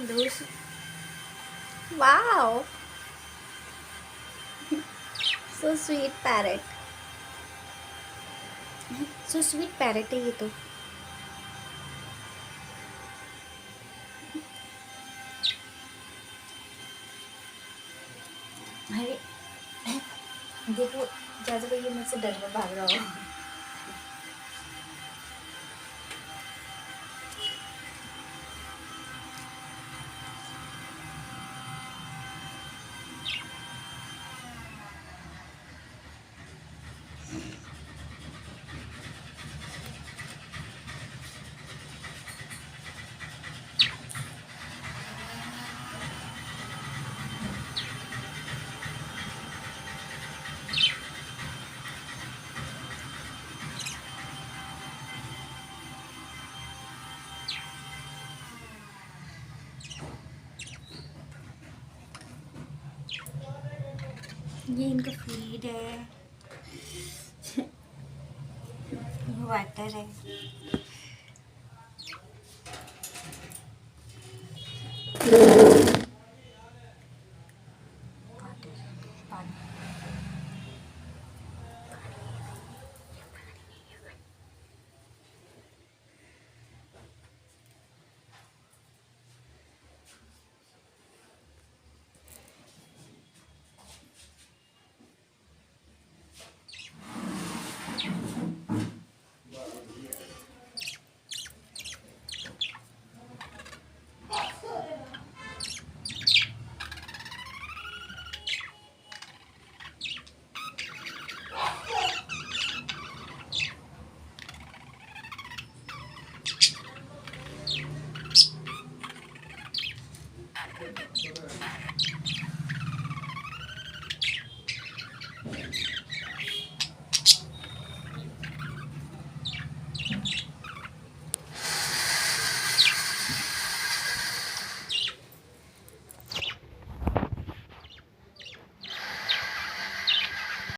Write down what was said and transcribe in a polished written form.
Those. Wow, so sweet parrot. So sweet parrot है ये तो. अरे देखो, जैसे भाई ये मुझसे डर कर भाग रहा हो. ये इनका फीड है, वाटर है. वाटर, पानी.